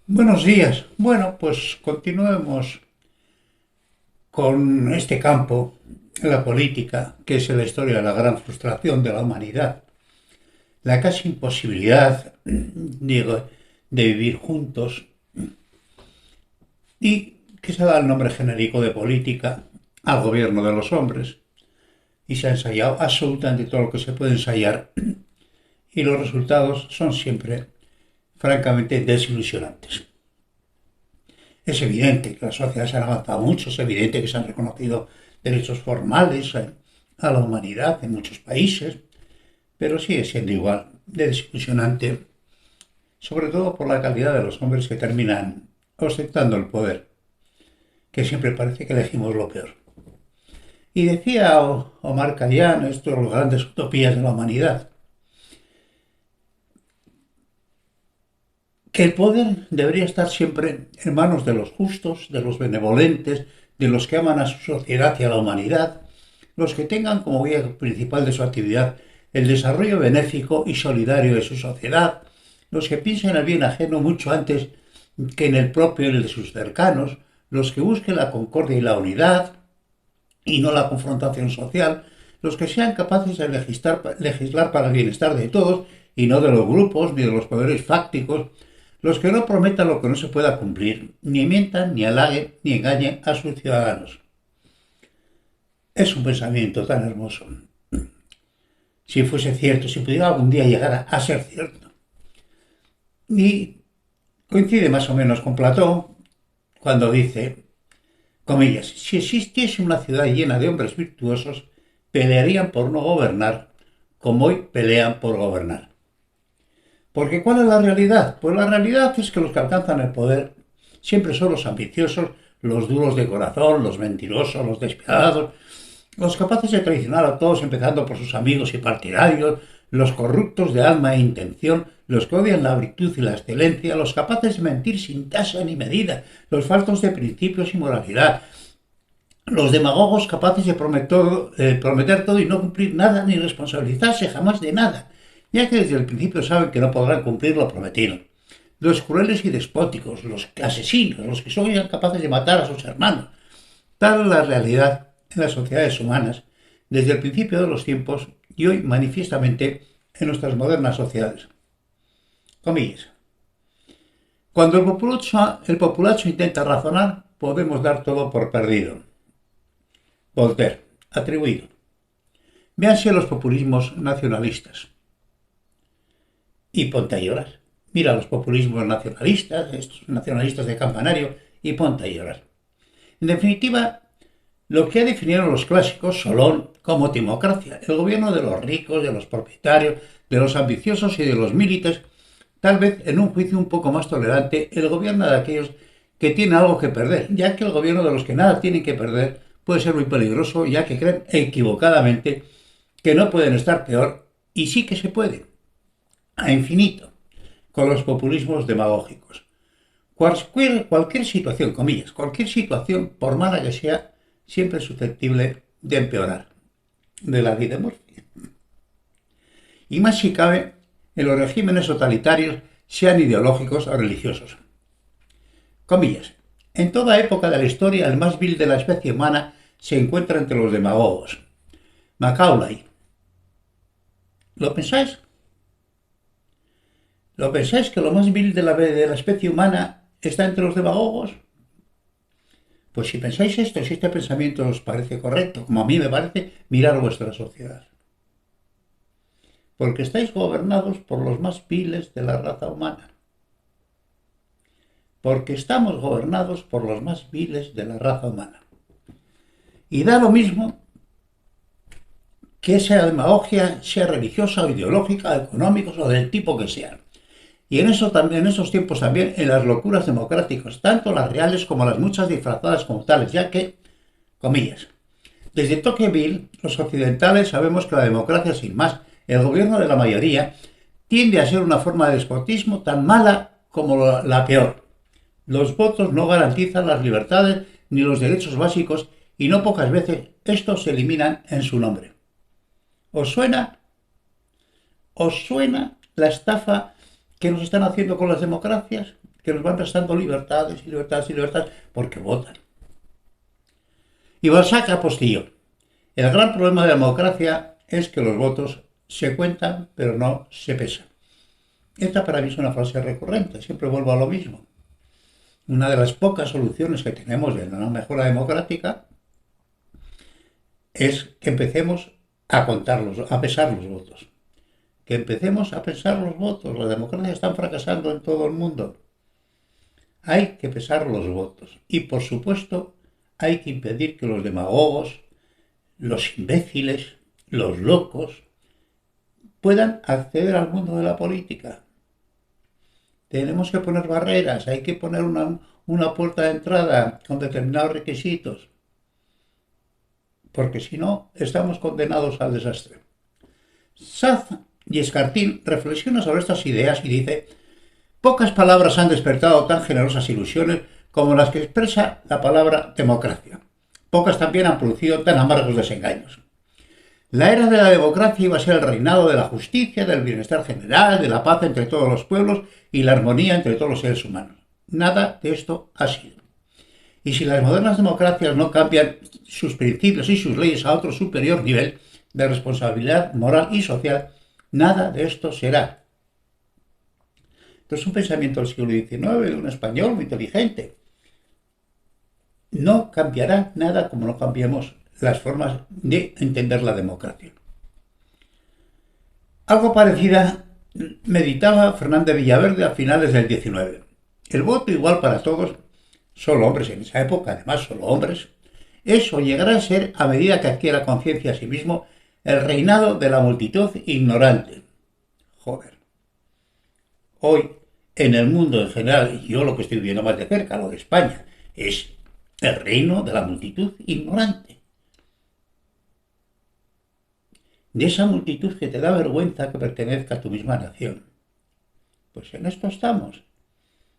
Buenos días. Bueno, pues continuemos con este campo, la política, que es la historia de la gran frustración de la humanidad, la casi imposibilidad, digo, de vivir juntos y que se da el nombre genérico de política al gobierno de los hombres. Y se ha ensayado absolutamente todo lo que se puede ensayar y los resultados son siempre francamente desilusionantes. Es evidente que las sociedades han avanzado mucho, es evidente que se han reconocido derechos formales a la humanidad en muchos países, pero sigue siendo igual de desilusionante, sobre todo por la calidad de los hombres que terminan ostentando el poder, que siempre parece que elegimos lo peor. Y decía Omar Khayyam, esto de las grandes utopías de la humanidad, que el poder debería estar siempre en manos de los justos, de los benevolentes, de los que aman a su sociedad y a la humanidad, los que tengan como guía principal de su actividad el desarrollo benéfico y solidario de su sociedad, los que piensen en el bien ajeno mucho antes que en el propio y el de sus cercanos, los que busquen la concordia y la unidad y no la confrontación social, los que sean capaces de legislar para el bienestar de todos y no de los grupos ni de los poderes fácticos, los que no prometan lo que no se pueda cumplir, ni mientan, ni halaguen, ni engañen a sus ciudadanos. Es un pensamiento tan hermoso. Si fuese cierto, si pudiera algún día llegar a ser cierto. Y coincide más o menos con Platón cuando dice, comillas, si existiese una ciudad llena de hombres virtuosos, pelearían por no gobernar como hoy pelean por gobernar. Porque ¿cuál es la realidad? Pues la realidad es que los que alcanzan el poder siempre son los ambiciosos, los duros de corazón, los mentirosos, los despiadados, los capaces de traicionar a todos empezando por sus amigos y partidarios, los corruptos de alma e intención, los que odian la virtud y la excelencia, los capaces de mentir sin tasa ni medida, los faltos de principios y moralidad, los demagogos capaces de prometer todo y no cumplir nada ni responsabilizarse jamás de nada, ya que desde el principio saben que no podrán cumplir lo prometido. Los crueles y despóticos, los asesinos, los que son incapaces de matar a sus hermanos. Tal es la realidad en las sociedades humanas desde el principio de los tiempos y hoy manifiestamente en nuestras modernas sociedades. Comillas. Cuando el populacho intenta razonar, podemos dar todo por perdido. Voltaire, atribuido. Véanse los populismos nacionalistas. Y ponte a llorar. Mira los populismos nacionalistas, estos nacionalistas de campanario, y ponte a llorar. En definitiva, lo que definieron los clásicos Solón como democracia, el gobierno de los ricos, de los propietarios, de los ambiciosos y de los milites, tal vez en un juicio un poco más tolerante, el gobierno de aquellos que tienen algo que perder, ya que el gobierno de los que nada tienen que perder puede ser muy peligroso, ya que creen equivocadamente que no pueden estar peor, y sí que se puede, a infinito, con los populismos demagógicos. Cualquier situación, comillas, cualquier situación, por mala que sea, siempre es susceptible de empeorar, de la ley de Murphy. Y más si cabe en los regímenes totalitarios, sean ideológicos o religiosos. Comillas. En toda época de la historia, el más vil de la especie humana se encuentra entre los demagogos. Macaulay. ¿Lo pensáis? ¿Lo pensáis que lo más vil de la especie humana está entre los demagogos? Pues si pensáis esto, si este pensamiento os parece correcto, como a mí me parece, mirad vuestra sociedad. Porque estáis gobernados por los más viles de la raza humana. Porque estamos gobernados por los más viles de la raza humana. Y da lo mismo que esa demagogia sea religiosa o ideológica, económica o del tipo que sea. Y en esos tiempos también en las locuras democráticas, tanto las reales como las muchas disfrazadas como tales, ya que, comillas, desde Tocqueville, los occidentales sabemos que la democracia sin más, el gobierno de la mayoría, tiende a ser una forma de despotismo tan mala como la peor. Los votos no garantizan las libertades ni los derechos básicos y no pocas veces estos se eliminan en su nombre. ¿Os suena? ¿Os suena la estafa que nos están haciendo con las democracias? que nos van restando libertades y libertades y libertades porque votan. Y Balzac apostilló: el gran problema de la democracia es que los votos se cuentan pero no se pesan. Esta para mí es una frase recurrente, siempre vuelvo a lo mismo. Una de las pocas soluciones que tenemos de una mejora democrática es que empecemos a contarlos, a pesar los votos. Que empecemos a pesar los votos. Las democracias están fracasando en todo el mundo. Hay que pesar los votos. Y por supuesto, hay que impedir que los demagogos, los imbéciles, los locos, puedan acceder al mundo de la política. Tenemos que poner barreras, hay que poner una puerta de entrada con determinados requisitos, porque si no, estamos condenados al desastre. Saz y Escartín reflexiona sobre estas ideas y dice: pocas palabras han despertado tan generosas ilusiones como las que expresa la palabra democracia. Pocas también han producido tan amargos desengaños. La era de la democracia iba a ser el reinado de la justicia, del bienestar general, de la paz entre todos los pueblos y la armonía entre todos los seres humanos. Nada de esto ha sido. Y si las modernas democracias no cambian sus principios y sus leyes a otro superior nivel de responsabilidad moral y social, nada de esto será. Esto es un pensamiento del siglo XIX, de un español muy inteligente. No cambiará nada como no cambiemos las formas de entender la democracia. Algo parecida meditaba Fernández Villaverde a finales del XIX. El voto igual para todos, solo hombres en esa época, además solo hombres, eso llegará a ser, a medida que adquiera conciencia a sí mismo, el reinado de la multitud ignorante. Joder. Hoy, en el mundo en general, y yo lo que estoy viendo más de cerca, lo de España, es el reino de la multitud ignorante. De esa multitud que te da vergüenza que pertenezca a tu misma nación. Pues en esto estamos.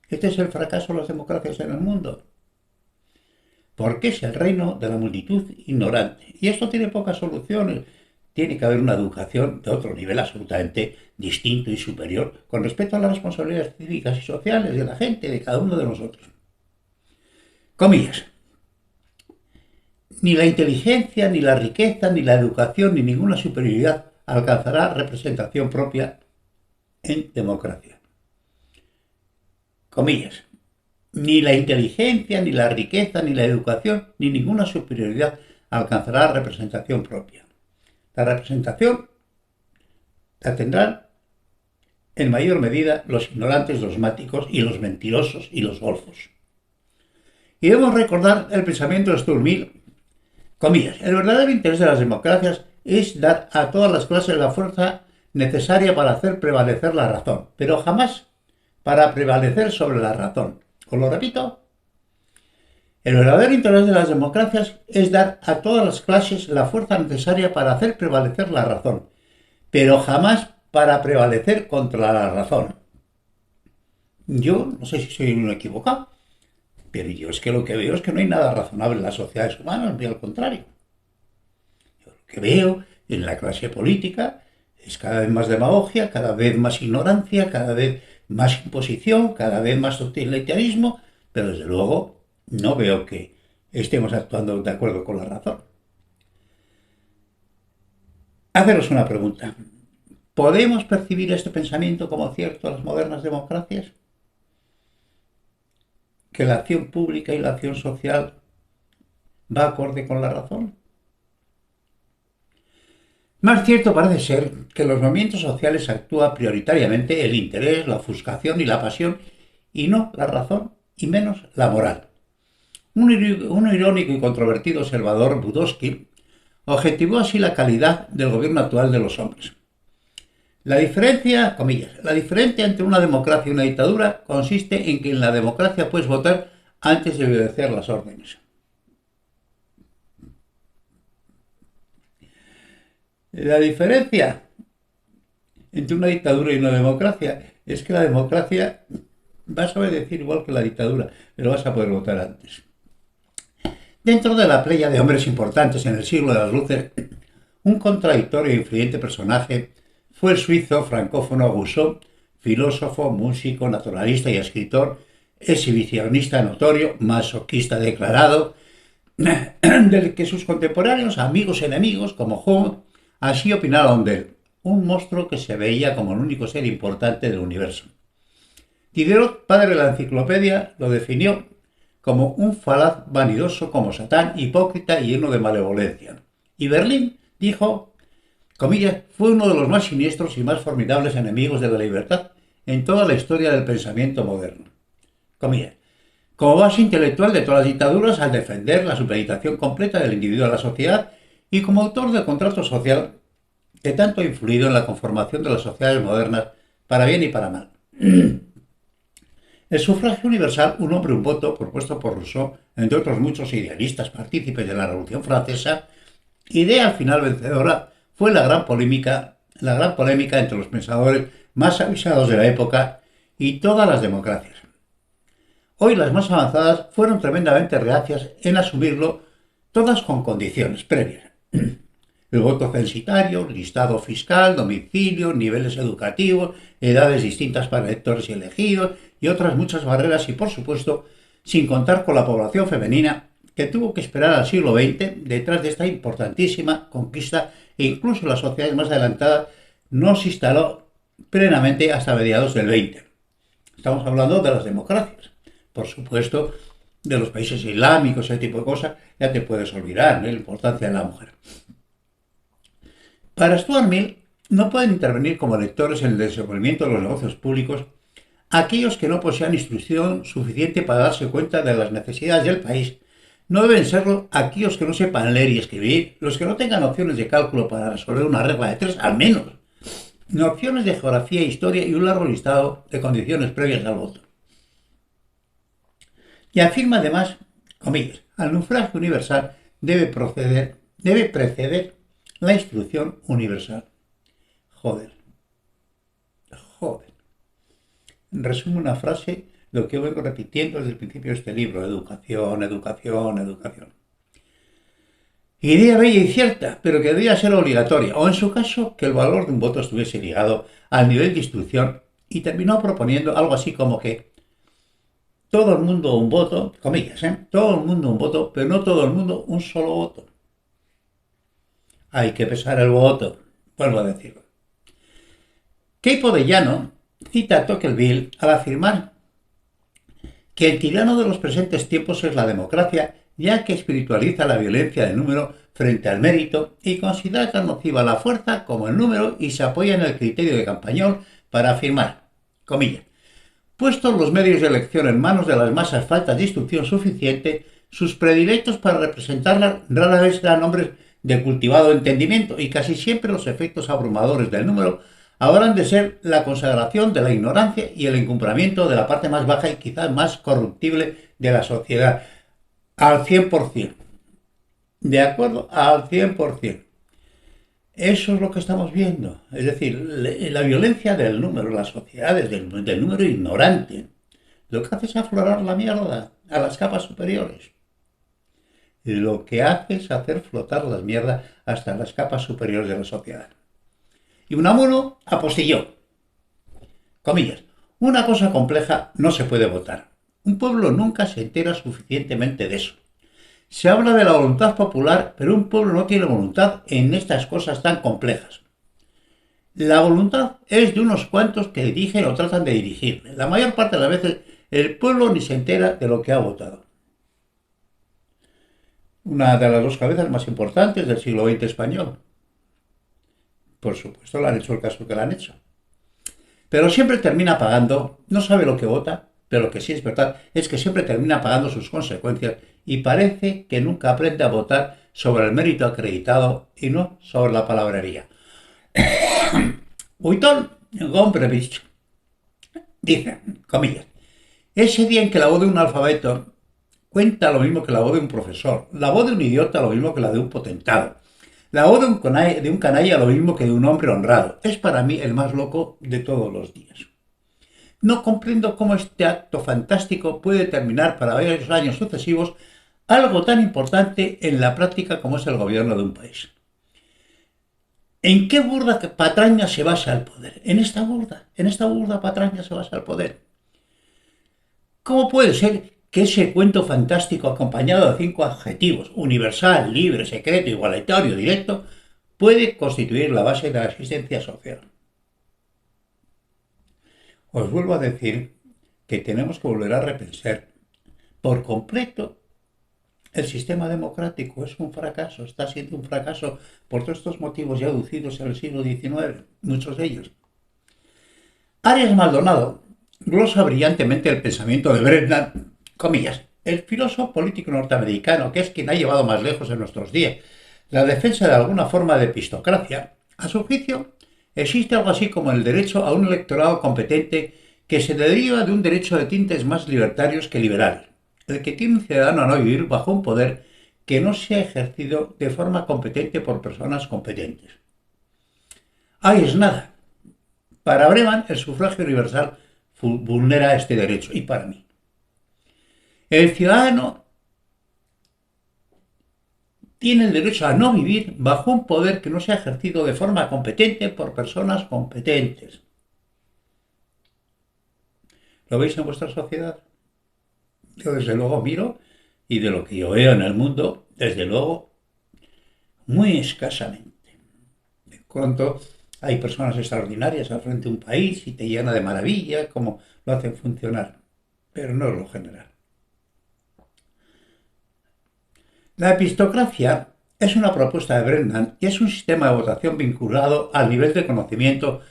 Este es el fracaso de las democracias en el mundo. Porque es el reino de la multitud ignorante. Y esto tiene pocas soluciones. Tiene que haber una educación de otro nivel absolutamente distinto y superior con respecto a las responsabilidades cívicas y sociales de la gente, de cada uno de nosotros. Comillas. Ni la inteligencia, ni la riqueza, ni la educación, ni ninguna superioridad alcanzará representación propia en democracia. Comillas. Ni la inteligencia, ni la riqueza, ni la educación, ni ninguna superioridad alcanzará representación propia. La representación la tendrán en mayor medida los ignorantes, los máticos y los mentirosos y los golfos. Y debemos recordar el pensamiento de Stuart Mill. Comillas, el verdadero interés de las democracias es dar a todas las clases la fuerza necesaria para hacer prevalecer la razón, pero jamás para prevalecer sobre la razón. Os lo repito. El verdadero interés de las democracias es dar a todas las clases la fuerza necesaria para hacer prevalecer la razón, pero jamás para prevalecer contra la razón. Yo no sé si soy uno equivocado, pero yo es que lo que veo es que no hay nada razonable en las sociedades humanas, ni al contrario. Yo lo que veo en la clase política es cada vez más demagogia, cada vez más ignorancia, cada vez más imposición, cada vez más totalitarismo, pero desde luego no veo que estemos actuando de acuerdo con la razón. Haceros una pregunta. ¿Podemos percibir este pensamiento como cierto a las modernas democracias? ¿Que la acción pública y la acción social va acorde con la razón? Más cierto parece ser que en los movimientos sociales actúa prioritariamente el interés, la ofuscación y la pasión, y no la razón, y menos la moral. Un irónico y controvertido observador, Budowski, objetivó así la calidad del gobierno actual de los hombres. La diferencia, comillas, la diferencia entre una democracia y una dictadura consiste en que en la democracia puedes votar antes de obedecer las órdenes. La diferencia entre una dictadura y una democracia es que la democracia vas a obedecer igual que la dictadura, pero vas a poder votar antes. Dentro de la playa de hombres importantes en el siglo de las luces, un contradictorio e influyente personaje fue el suizo francófono Rousseau, filósofo, músico, naturalista y escritor, exhibicionista notorio, masoquista declarado, del que sus contemporáneos, amigos y enemigos, como Hume, así opinaron de él, un monstruo que se veía como el único ser importante del universo. Diderot, padre de la enciclopedia, lo definió como un falaz vanidoso como Satán, hipócrita y lleno de malevolencia. Y Berlín dijo, comillas, fue uno de los más siniestros y más formidables enemigos de la libertad en toda la historia del pensamiento moderno. Comillas, como base intelectual de todas las dictaduras al defender la supeditación completa del individuo a la sociedad y como autor del contrato social que tanto ha influido en la conformación de las sociedades modernas para bien y para mal. El sufragio universal, un hombre, un voto, propuesto por Rousseau, entre otros muchos idealistas partícipes de la Revolución Francesa, idea al final vencedora, fue la gran polémica entre los pensadores más avisados de la época y todas las democracias. Hoy las más avanzadas fueron tremendamente reacias en asumirlo, todas con condiciones previas. El voto censitario, listado fiscal, domicilio, niveles educativos, edades distintas para electores y elegidos y otras muchas barreras y, por supuesto, sin contar con la población femenina que tuvo que esperar al siglo XX detrás de esta importantísima conquista e incluso en las sociedades más adelantadas no se instaló plenamente hasta mediados del XX. Estamos hablando de las democracias. Por supuesto, de los países islámicos, ese tipo de cosas, ya te puedes olvidar, ¿no? La importancia de la mujer. Para Stuart Mill, no pueden intervenir como lectores en el desenvolvimiento de los negocios públicos aquellos que no posean instrucción suficiente para darse cuenta de las necesidades del país. No deben serlo aquellos que no sepan leer y escribir, los que no tengan opciones de cálculo para resolver una regla de 3 al menos, nociones de geografía e historia y un largo listado de condiciones previas al voto. Y afirma además, comillas, al sufragio universal debe preceder la instrucción universal. Joder. Resumo una frase, lo que vengo repitiendo desde el principio de este libro, educación, educación, educación. Idea bella y cierta, pero que debía ser obligatoria, o en su caso, que el valor de un voto estuviese ligado al nivel de instrucción, y terminó proponiendo algo así como que todo el mundo un voto, comillas, todo el mundo un voto, pero no todo el mundo un solo voto. Hay que pesar el voto, vuelvo a decirlo. Queipo de Llano cita a Tocqueville al afirmar que el tirano de los presentes tiempos es la democracia, ya que espiritualiza la violencia del número frente al mérito y considera tan nociva la fuerza como el número y se apoya en el criterio de Campañol para afirmar, comillas, puestos los medios de elección en manos de las masas falta de instrucción suficiente, sus predilectos para representarlas rara vez serán hombres de cultivado entendimiento y casi siempre los efectos abrumadores del número habrán de ser la consagración de la ignorancia y el encumbramiento de la parte más baja y quizás más corruptible de la sociedad. Al 100%. ¿De acuerdo? Al 100%. Eso es lo que estamos viendo. Es decir, la violencia del número, las sociedades del número ignorante, lo que hace es aflorar la mierda a las capas superiores. Lo que hace es hacer flotar las mierdas hasta las capas superiores de la sociedad. Y Unamuno apostilló, comillas, una cosa compleja no se puede votar. Un pueblo nunca se entera suficientemente de eso. Se habla de la voluntad popular, pero un pueblo no tiene voluntad en estas cosas tan complejas. La voluntad es de unos cuantos que dirigen o tratan de dirigirle. La mayor parte de las veces el pueblo ni se entera de lo que ha votado. Una de las dos cabezas más importantes del siglo XX español. Por supuesto, le han hecho el caso que le han hecho. Pero siempre termina pagando, no sabe lo que vota, pero lo que sí es verdad es que siempre termina pagando sus consecuencias y parece que nunca aprende a votar sobre el mérito acreditado y no sobre la palabrería. Witold Gombrowicz dice, comillas, ese día en que la voz de un alfabeto cuenta lo mismo que la voz de un profesor, la voz de un idiota lo mismo que la de un potentado, la voz de un canalla lo mismo que de un hombre honrado. Es para mí el más loco de todos los días. No comprendo cómo este acto fantástico puede terminar para varios años sucesivos algo tan importante en la práctica como es el gobierno de un país. ¿En qué burda patraña se basa el poder? En esta burda patraña se basa el poder. ¿Cómo puede ser que ese cuento fantástico acompañado de 5 adjetivos, universal, libre, secreto, igualitario, directo, puede constituir la base de la existencia social? Os vuelvo a decir que tenemos que volver a repensar por completo el sistema democrático. Es un fracaso, está siendo un fracaso por todos estos motivos ya aducidos en el siglo XIX, muchos de ellos. Arias Maldonado glosa brillantemente el pensamiento de Brennan, comillas, el filósofo político norteamericano, que es quien ha llevado más lejos en nuestros días la defensa de alguna forma de epistocracia. A su juicio, existe algo así como el derecho a un electorado competente que se deriva de un derecho de tintes más libertarios que liberales, el que tiene un ciudadano a no vivir bajo un poder que no sea ejercido de forma competente por personas competentes. Ahí es nada. Para Breman, el sufragio universal vulnera este derecho, y para mí. El ciudadano tiene el derecho a no vivir bajo un poder que no sea ejercido de forma competente por personas competentes. ¿Lo veis en vuestra sociedad? Yo desde luego miro, y de lo que yo veo en el mundo, desde luego, muy escasamente. De pronto hay personas extraordinarias al frente de un país y te llena de maravilla cómo lo hacen funcionar, pero no es lo general. La epistocracia es una propuesta de Brennan y es un sistema de votación vinculado al nivel de conocimiento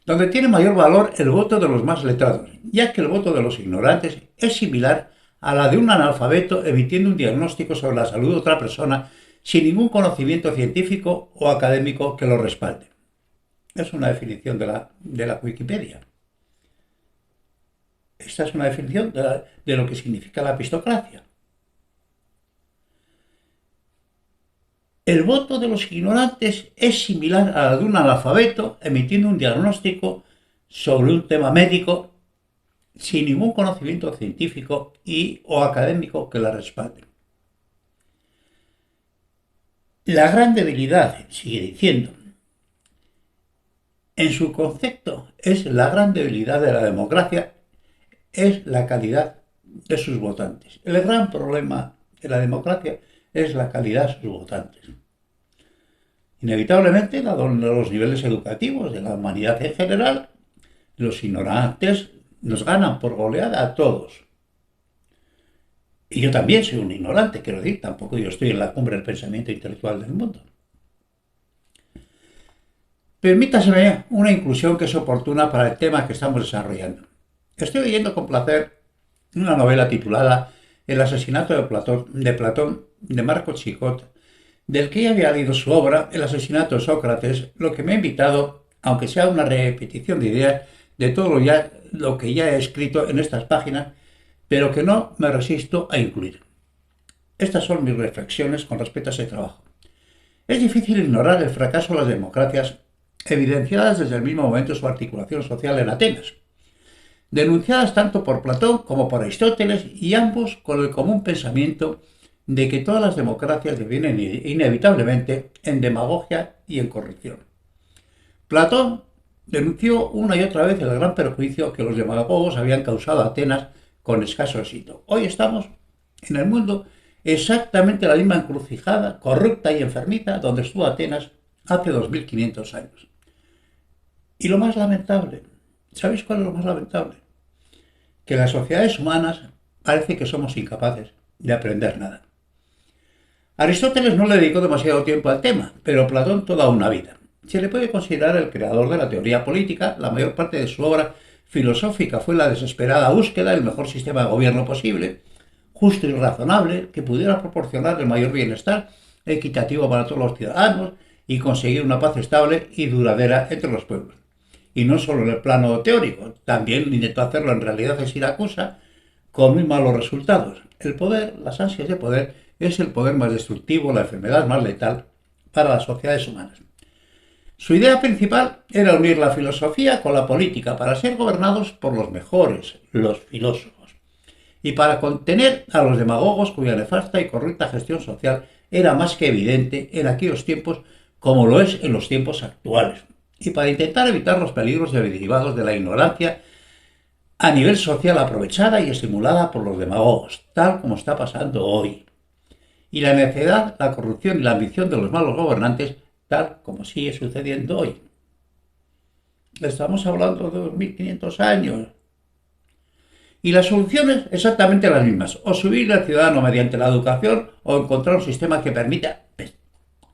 donde tiene mayor valor el voto de los más letrados, ya que el voto de los ignorantes es similar a la de un analfabeto emitiendo un diagnóstico sobre la salud de otra persona sin ningún conocimiento científico o académico que lo respalde. Es una definición de la Wikipedia. Esta es una definición de lo que significa la epistocracia. El voto de los ignorantes es similar a la de un analfabeto emitiendo un diagnóstico sobre un tema médico sin ningún conocimiento científico o académico que la respalde. La gran debilidad, sigue diciendo, en su concepto es la gran debilidad de la democracia, es la calidad de sus votantes. El gran problema de la democracia es la calidad de sus votantes. Inevitablemente, dado los niveles educativos de la humanidad en general, los ignorantes nos ganan por goleada a todos. Y yo también soy un ignorante, quiero decir, tampoco yo estoy en la cumbre del pensamiento intelectual del mundo. Permítaseme una inclusión que es oportuna para el tema que estamos desarrollando. Estoy leyendo con placer una novela titulada El asesinato de Platón de Marco Chicot, del que ya había leído su obra El asesinato de Sócrates, lo que me ha invitado, aunque sea una repetición de ideas, de todo lo que ya he escrito en estas páginas, pero que no me resisto a incluir. Estas son mis reflexiones con respecto a ese trabajo. Es difícil ignorar el fracaso de las democracias evidenciadas desde el mismo momento de su articulación social en Atenas, denunciadas tanto por Platón como por Aristóteles, y ambos con el común pensamiento de que todas las democracias devienen inevitablemente en demagogia y en corrupción. Platón denunció una y otra vez el gran perjuicio que los demagogos habían causado a Atenas con escaso éxito. Hoy estamos en el mundo exactamente la misma encrucijada, corrupta y enfermiza donde estuvo Atenas hace 2500 años. Y lo más lamentable, ¿sabéis cuál es lo más lamentable? Que las sociedades humanas parece que somos incapaces de aprender nada. Aristóteles no le dedicó demasiado tiempo al tema, pero Platón toda una vida. Se le puede considerar el creador de la teoría política. La mayor parte de su obra filosófica fue la desesperada búsqueda del mejor sistema de gobierno posible, justo y razonable, que pudiera proporcionar el mayor bienestar equitativo para todos los ciudadanos y conseguir una paz estable y duradera entre los pueblos. Y no solo en el plano teórico, también intentó hacerlo en realidad en Siracusa, con muy malos resultados. El poder, las ansias de poder, es el poder más destructivo, la enfermedad más letal para las sociedades humanas. Su idea principal era unir la filosofía con la política para ser gobernados por los mejores, los filósofos, y para contener a los demagogos cuya nefasta y corrupta gestión social era más que evidente en aquellos tiempos como lo es en los tiempos actuales, y para intentar evitar los peligros derivados de la ignorancia a nivel social aprovechada y estimulada por los demagogos, tal como está pasando hoy. Y la necedad, la corrupción y la ambición de los malos gobernantes, tal como sigue sucediendo hoy. Estamos hablando de 2500 años. Y las soluciones exactamente las mismas. O subir al ciudadano mediante la educación o encontrar un sistema que permita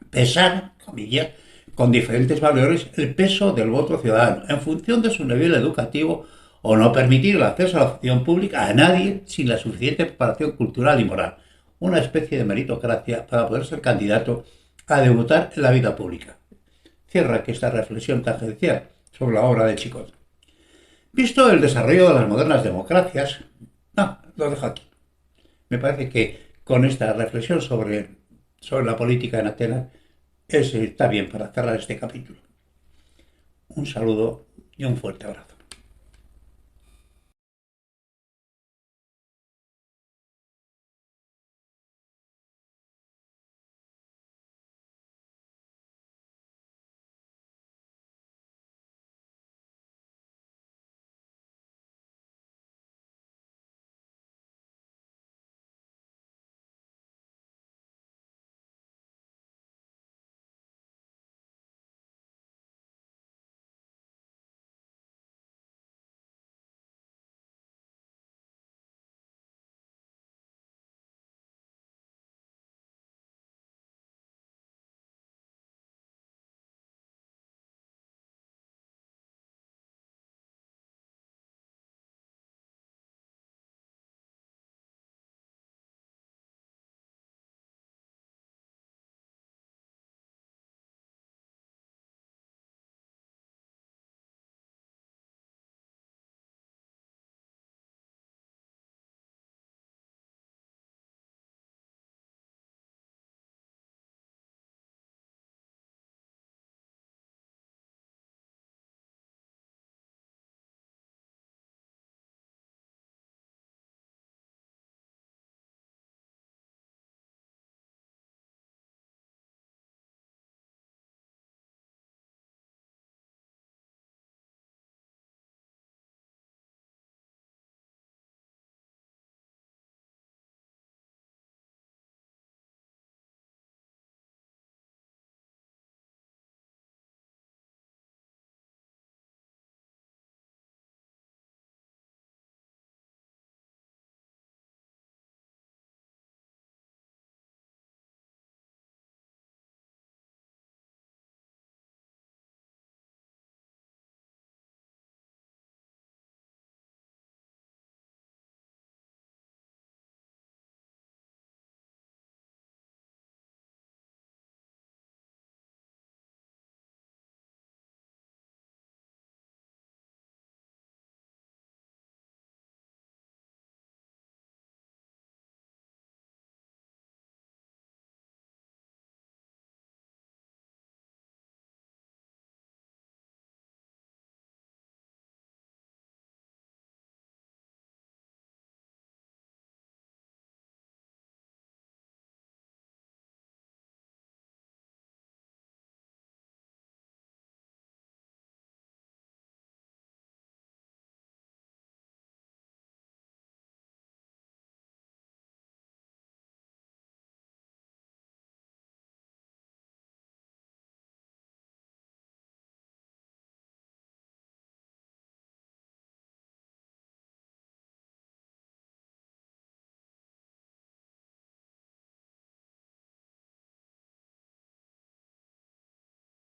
pesar, comillas, con diferentes valores el peso del voto ciudadano en función de su nivel educativo o no permitir el acceso a la función pública a nadie sin la suficiente preparación cultural y moral. Una especie de meritocracia para poder ser candidato a debutar en la vida pública. Cierra aquí esta reflexión tangencial sobre la obra de Chicot. Visto el desarrollo de las modernas democracias, lo dejo aquí. Me parece que con esta reflexión sobre la política en Atenas está bien para cerrar este capítulo. Un saludo y un fuerte abrazo.